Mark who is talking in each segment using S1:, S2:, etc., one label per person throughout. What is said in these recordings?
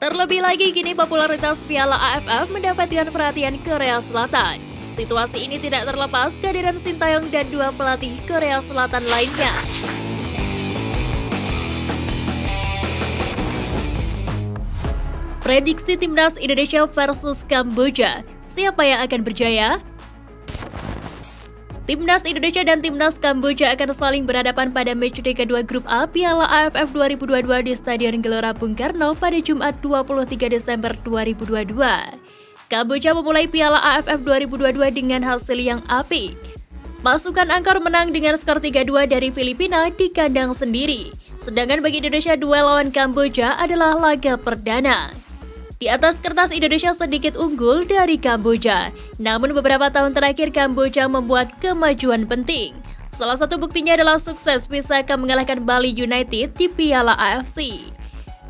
S1: Terlebih lagi kini popularitas Piala AFF mendapatkan perhatian Korea Selatan. Situasi ini tidak terlepas kehadiran Sintayong dan dua pelatih Korea Selatan lainnya. Prediksi Timnas Indonesia versus Kamboja, siapa yang akan berjaya? Timnas Indonesia dan Timnas Kamboja akan saling berhadapan pada matchday kedua grup A Piala AFF 2022 di Stadion Gelora Bung Karno pada Jumat 23 Desember 2022. Kamboja memulai Piala AFF 2022 dengan hasil yang apik. Pasukan Angkor menang dengan skor 3-2 dari Filipina di kandang sendiri. Sedangkan bagi Indonesia, duel lawan Kamboja adalah laga perdana. Di atas kertas Indonesia sedikit unggul dari Kamboja, namun beberapa tahun terakhir Kamboja membuat kemajuan penting. Salah satu buktinya adalah sukses Visaka mengalahkan Bali United di Piala AFC.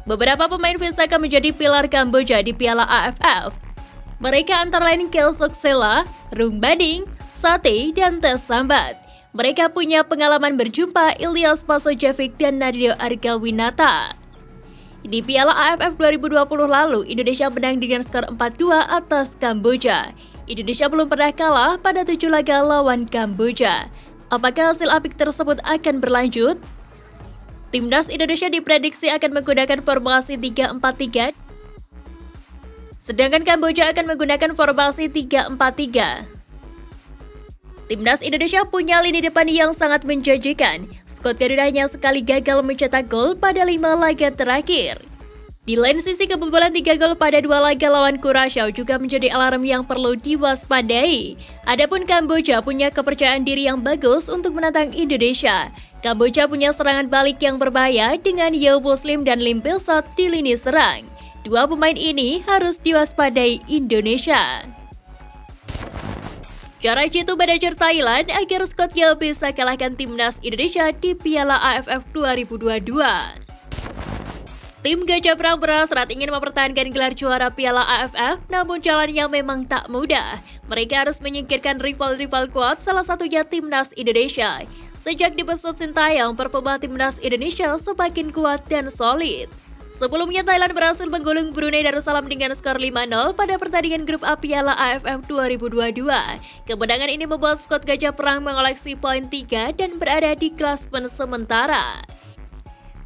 S1: Beberapa pemain Visaka menjadi pilar Kamboja di Piala AFF. Mereka antara lain Keo Soksela, Rung Bading, Sate, dan Tes Sambat. Mereka punya pengalaman berjumpa Ilyas Pasojevic dan Nadio Argawinata. Di Piala AFF 2020 lalu, Indonesia menang dengan skor 4-2 atas Kamboja. Indonesia belum pernah kalah pada 7 laga lawan Kamboja. Apakah hasil apik tersebut akan berlanjut? Timnas Indonesia diprediksi akan menggunakan formasi 3-4-3, sedangkan Kamboja akan menggunakan formasi 3-4-3. Timnas Indonesia punya lini depan yang sangat menjanjikan. Scott Garuda hanya sekali gagal mencetak gol pada 5 laga terakhir. Di lain sisi, kebobolan 3 gol pada 2 laga lawan Curaçao juga menjadi alarm yang perlu diwaspadai. Adapun Kamboja punya kepercayaan diri yang bagus untuk menantang Indonesia. Kamboja punya serangan balik yang berbahaya dengan Yeo Muslim dan Lim Pilsot di lini serang. Dua pemain ini harus diwaspadai Indonesia. Cara jitu manajer Thailand agar Scott Yeo bisa kalahkan Timnas Indonesia di Piala AFF 2022. Tim Gajah Perang berhasrat ingin mempertahankan gelar juara Piala AFF, namun jalannya memang tak mudah. Mereka harus menyingkirkan rival-rival kuat, salah satunya Timnas Indonesia. Sejak dibesut Sintayong, performa Timnas Indonesia semakin kuat dan solid. Sebelumnya Thailand berhasil menggulung Brunei Darussalam dengan skor 5-0 pada pertandingan grup A Piala AFF 2022. Kemenangan ini membuat skuad Gajah Perang mengoleksi poin 3 dan berada di klasemen sementara.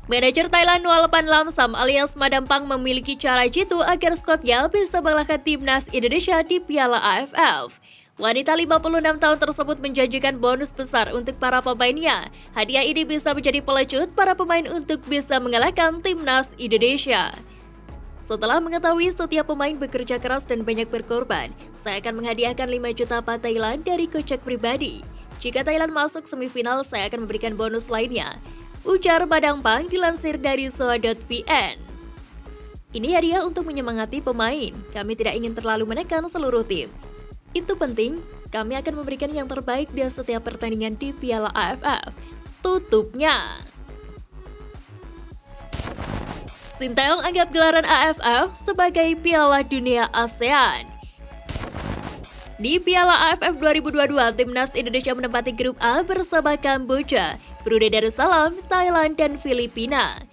S1: Manajer Thailand Nualpan Lamsam alias Madampang memiliki cara jitu agar skuadnya bisa mengalahkan Timnas Indonesia di Piala AFF. Wanita 56 tahun tersebut menjanjikan bonus besar untuk para pemainnya. Hadiah ini bisa menjadi pelecut para pemain untuk bisa mengalahkan Timnas Indonesia. Setelah mengetahui setiap pemain bekerja keras dan banyak berkorban, saya akan menghadiahkan 5 juta baht Thailand dari kocek pribadi. Jika Thailand masuk semifinal, saya akan memberikan bonus lainnya, ujar Madampang dilansir dari soa.vn. Ini hadiah untuk menyemangati pemain. Kami tidak ingin terlalu menekan seluruh tim. Itu penting, kami akan memberikan yang terbaik di setiap pertandingan di Piala AFF. Tutupnya. Sintayong anggap gelaran AFF sebagai Piala Dunia ASEAN. Di Piala AFF 2022, Timnas Indonesia menempati grup A bersama Kamboja, Brunei Darussalam, Thailand, dan Filipina.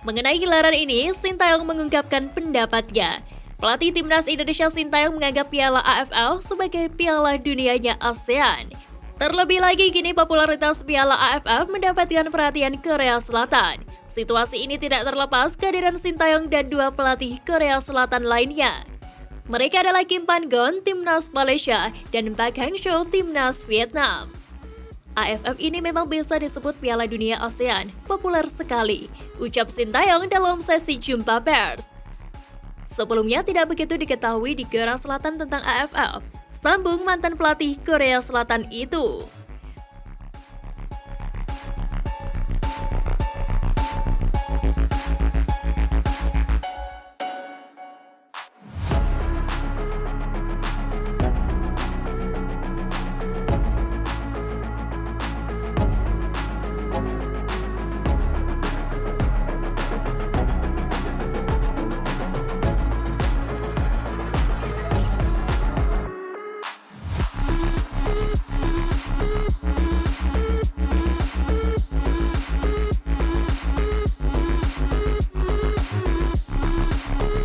S1: Mengenai gelaran ini, Sintayong mengungkapkan pendapatnya. Pelatih Timnas Indonesia Sintayong menganggap Piala AFF sebagai Piala Dunianya ASEAN. Terlebih lagi kini popularitas Piala AFF mendapatkan perhatian Korea Selatan. Situasi ini tidak terlepas kehadiran Sintayong dan dua pelatih Korea Selatan lainnya. Mereka adalah Kim Pan-gon, Timnas Malaysia, dan Park Hang-seo, Timnas Vietnam. AFF ini memang bisa disebut Piala Dunia ASEAN, populer sekali, ucap Sintayong dalam sesi jumpa pers. Sebelumnya tidak begitu diketahui di Korea Selatan tentang AFF, sambung mantan pelatih Korea Selatan itu.